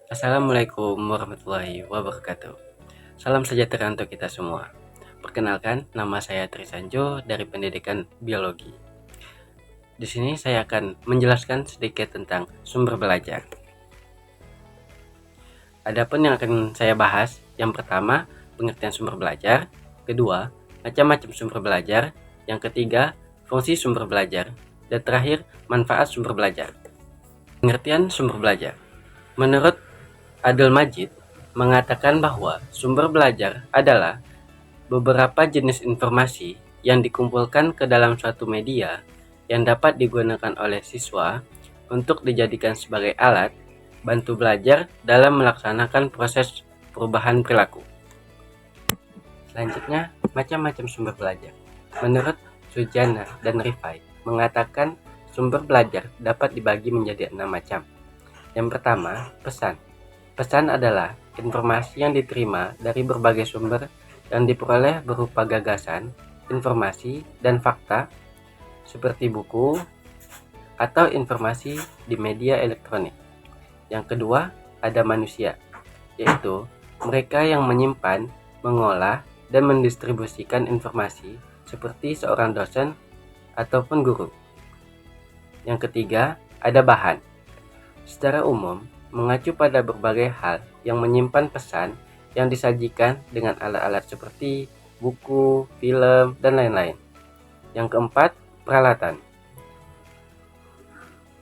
Assalamualaikum warahmatullahi wabarakatuh. Salam sejahtera untuk kita semua. Perkenalkan, nama saya Trisanjo dari Pendidikan Biologi. Di sini saya akan menjelaskan sedikit tentang sumber belajar. Adapun yang akan saya bahas, yang pertama, pengertian sumber belajar, kedua, macam-macam sumber belajar, yang ketiga, fungsi sumber belajar, dan terakhir, manfaat sumber belajar. Pengertian sumber belajar. Menurut Abdul Majid mengatakan bahwa sumber belajar adalah beberapa jenis informasi yang dikumpulkan ke dalam suatu media yang dapat digunakan oleh siswa untuk dijadikan sebagai alat bantu belajar dalam melaksanakan proses perubahan perilaku. Selanjutnya, macam-macam sumber belajar. Menurut Sujana dan Rifai mengatakan sumber belajar dapat dibagi menjadi 6 macam. Yang pertama, pesan. Pesan adalah informasi yang diterima dari berbagai sumber yang diperoleh berupa gagasan, informasi, dan fakta seperti buku atau informasi di media elektronik. Yang kedua, ada manusia, yaitu mereka yang menyimpan, mengolah, dan mendistribusikan informasi seperti seorang dosen ataupun guru. Yang ketiga, ada bahan. Secara umum, mengacu pada berbagai hal yang menyimpan pesan yang disajikan dengan alat-alat seperti buku, film, dan lain-lain. Yang keempat, peralatan.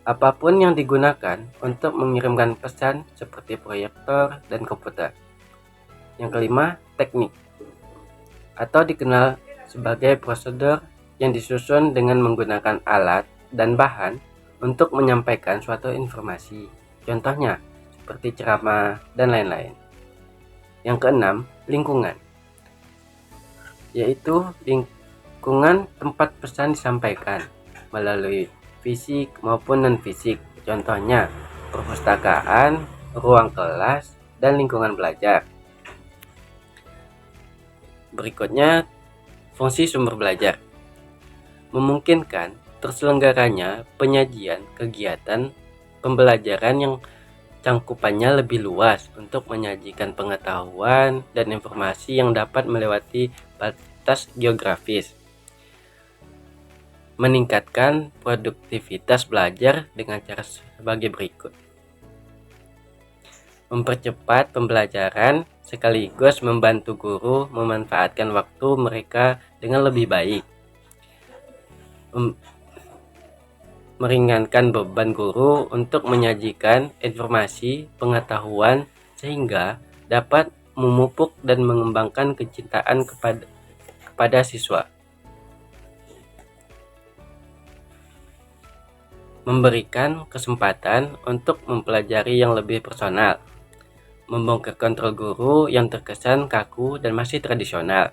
Apapun yang digunakan untuk mengirimkan pesan seperti proyektor dan komputer. Yang kelima, teknik, atau dikenal sebagai prosedur yang disusun dengan menggunakan alat dan bahan untuk menyampaikan suatu informasi. Contohnya, seperti ceramah dan lain-lain. Yang keenam, lingkungan, yaitu lingkungan tempat pesan disampaikan melalui fisik maupun non-fisik. Contohnya, perpustakaan, ruang kelas, dan lingkungan belajar. Berikutnya, fungsi sumber belajar. Memungkinkan terselenggaranya penyajian kegiatan pembelajaran yang cangkupannya lebih luas untuk menyajikan pengetahuan dan informasi yang dapat melewati batas geografis. Meningkatkan produktivitas belajar dengan cara sebagai berikut. Mempercepat pembelajaran sekaligus membantu guru memanfaatkan waktu mereka dengan lebih baik. Meringankan beban guru untuk menyajikan informasi pengetahuan sehingga dapat memupuk dan mengembangkan kecintaan kepada siswa. Memberikan kesempatan untuk mempelajari yang lebih personal. Membongkar kontrol guru yang terkesan kaku dan masih tradisional.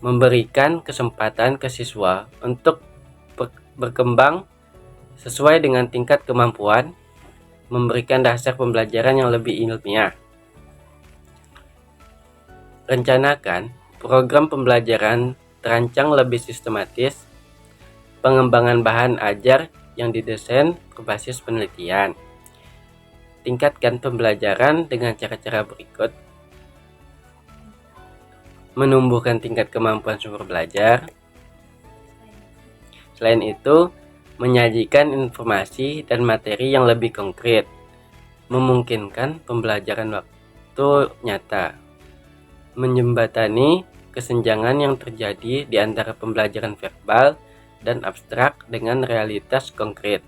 Memberikan kesempatan ke siswa untuk berkembang sesuai dengan tingkat kemampuan, memberikan dasar pembelajaran yang lebih ilmiah. Rencanakan program pembelajaran terancang lebih sistematis, pengembangan bahan ajar yang didesain berbasis penelitian. Tingkatkan pembelajaran dengan cara-cara berikut. Menumbuhkan tingkat kemampuan sumber belajar. Selain itu, menyajikan informasi dan materi yang lebih konkret, memungkinkan pembelajaran waktu nyata, menjembatani kesenjangan yang terjadi di antara pembelajaran verbal dan abstrak dengan realitas konkret,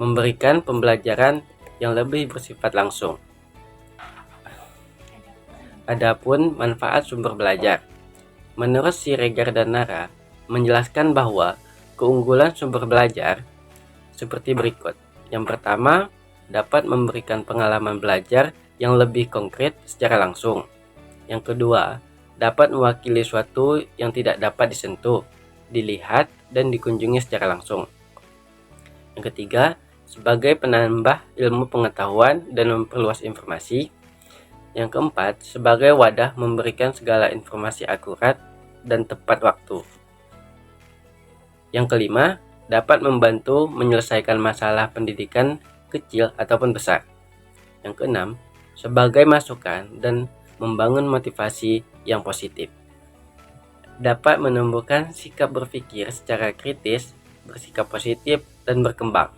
memberikan pembelajaran yang lebih bersifat langsung. Adapun manfaat sumber belajar. Menurut Siregar dan Nara, menjelaskan bahwa keunggulan sumber belajar seperti berikut. Yang pertama, dapat memberikan pengalaman belajar yang lebih konkret secara langsung. Yang kedua, dapat mewakili suatu yang tidak dapat disentuh, dilihat, dan dikunjungi secara langsung. Yang ketiga, sebagai penambah ilmu pengetahuan dan memperluas informasi. Yang keempat, sebagai wadah memberikan segala informasi akurat dan tepat waktu. Yang kelima, dapat membantu menyelesaikan masalah pendidikan kecil ataupun besar. Yang keenam, sebagai masukan dan membangun motivasi yang positif. Dapat menumbuhkan sikap berpikir secara kritis, bersikap positif, dan berkembang.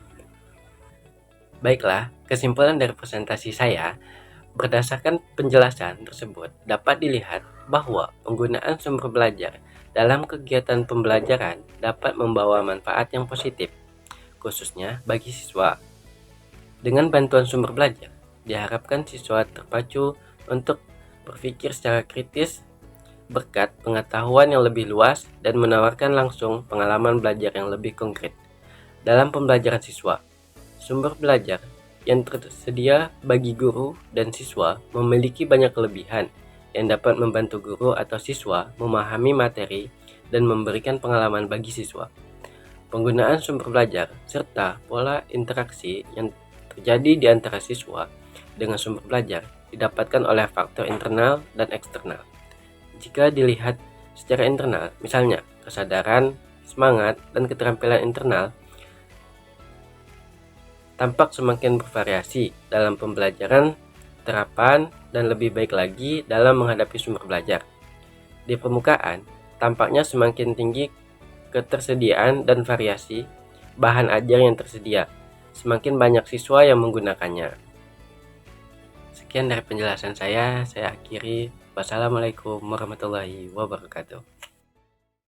Baiklah, kesimpulan dari presentasi saya, berdasarkan penjelasan tersebut dapat dilihat bahwa penggunaan sumber belajar dalam kegiatan pembelajaran dapat membawa manfaat yang positif, khususnya bagi siswa. Dengan bantuan sumber belajar, diharapkan siswa terpacu untuk berpikir secara kritis, berkat pengetahuan yang lebih luas dan menawarkan langsung pengalaman belajar yang lebih konkret. Dalam pembelajaran siswa, sumber belajar yang tersedia bagi guru dan siswa memiliki banyak kelebihan yang dapat membantu guru atau siswa memahami materi dan memberikan pengalaman bagi siswa. Penggunaan sumber belajar serta pola interaksi yang terjadi di antara siswa dengan sumber belajar didapatkan oleh faktor internal dan eksternal. Jika dilihat secara internal, misalnya kesadaran, semangat, dan keterampilan internal, tampak semakin bervariasi dalam pembelajaran, terapan, dan lebih baik lagi dalam menghadapi sumber belajar. Di permukaan, tampaknya semakin tinggi ketersediaan dan variasi bahan ajar yang tersedia, semakin banyak siswa yang menggunakannya. Sekian dari penjelasan saya akhiri. Wassalamualaikum warahmatullahi wabarakatuh.